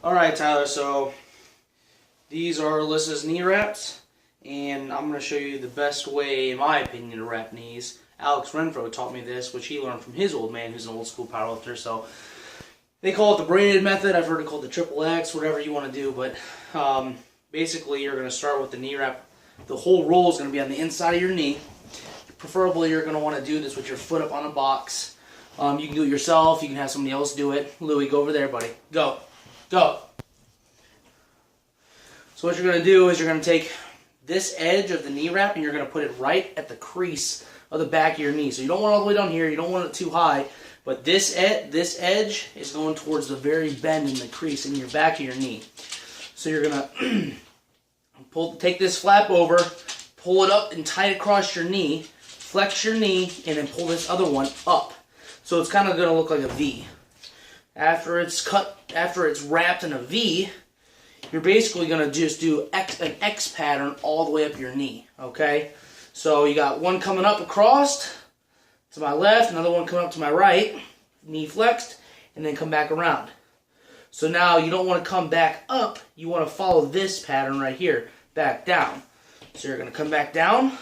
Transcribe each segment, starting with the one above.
Alright, Tyler, so these are Alyssa's knee wraps, and I'm going to show you the best way, in my opinion, to wrap knees. Alex Renfro taught me this, which he learned from his old man, who's an old school powerlifter. So they call it the braided method. I've heard it called the triple X, whatever you want to do. But basically, you're going to start with the knee wrap. The whole roll is going to be on the inside of your knee. Preferably, you're going to want to do this with your foot up on a box. You can do it yourself. You can have somebody else do it. Louie, go over there, buddy. Go. Go. So what you're going to do is you're going to take this edge of the knee wrap and you're going to put it right at the crease of the back of your knee. So you don't want it all the way down here. You don't want it too high. But this edge is going towards the very bend in the crease in your back of your knee. So you're going to take this flap over, pull it up and tight across your knee, flex your knee, and then pull this other one up. So it's kind of going to look like a V. After it's wrapped in a V, you're basically going to just do an X pattern all the way up your knee, okay? So you got one coming up across to my left, another one coming up to my right, knee flexed, and then come back around. So now you don't want to come back up, you want to follow this pattern right here, back down. So you're going to come back down,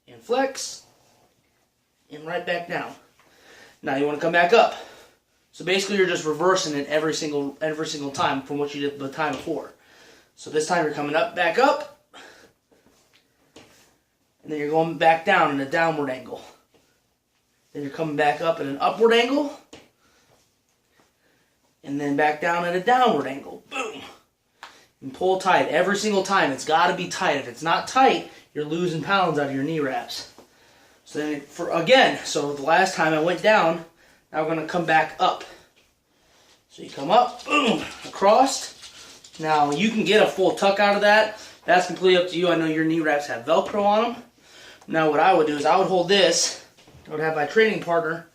and flex, and right back down. Now you want to come back up. So basically you're just reversing it every single time from what you did the time before. So this time you're coming up, back up, and then you're going back down in a downward angle. Then you're coming back up in an upward angle, and then back down at a downward angle. Boom! And pull tight every single time. It's got to be tight. If it's not tight, you're losing pounds out of your knee wraps. So then, so the last time I went down, now we're going to come back up. So you come up, boom, across. Now you can get a full tuck out of that. That's completely up to you. I know your knee wraps have Velcro on them. Now what I would do is I would hold this. I would have my training partner.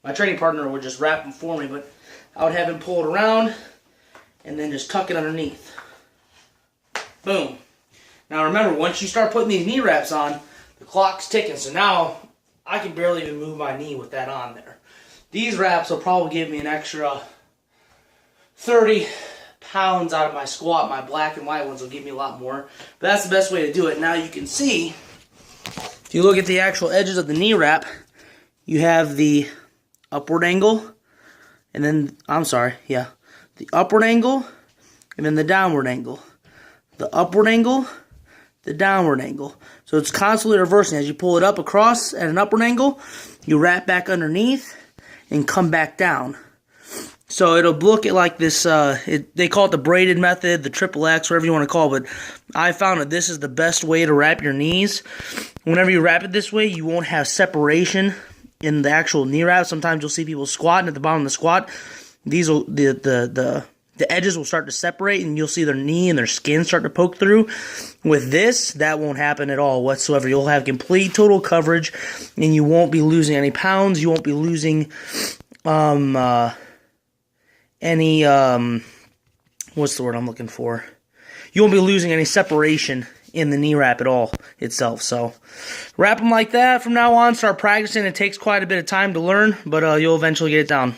My training partner would just wrap them for me, but I would have him pull it around and then just tuck it underneath. Boom. Now remember, once you start putting these knee wraps on, the clock's ticking, so now I can barely even move my knee with that on there. These wraps will probably give me an extra 30 pounds out of my squat. My black and white ones will give me a lot more. But that's the best way to do it. Now you can see, if you look at the actual edges of the knee wrap, you have the upward angle, and then, the upward angle, and then the downward angle. The upward angle, the downward angle. So it's constantly reversing. As you pull it up across at an upward angle, you wrap back underneath and come back down. So it'll look like this, they call it the braided method, the triple X, whatever you want to call it. But I found that this is the best way to wrap your knees. Whenever you wrap it this way, you won't have separation in the actual knee wrap. Sometimes you'll see people squatting at the bottom of the squat. These will, the edges will start to separate, and you'll see their knee and their skin start to poke through. With this, that won't happen at all whatsoever. You'll have complete total coverage, and you won't be losing any pounds. You won't be losing any, what's the word I'm looking for? You won't be losing any separation in the knee wrap at all itself. So wrap them like that from now on. Start practicing. It takes quite a bit of time to learn, but you'll eventually get it down.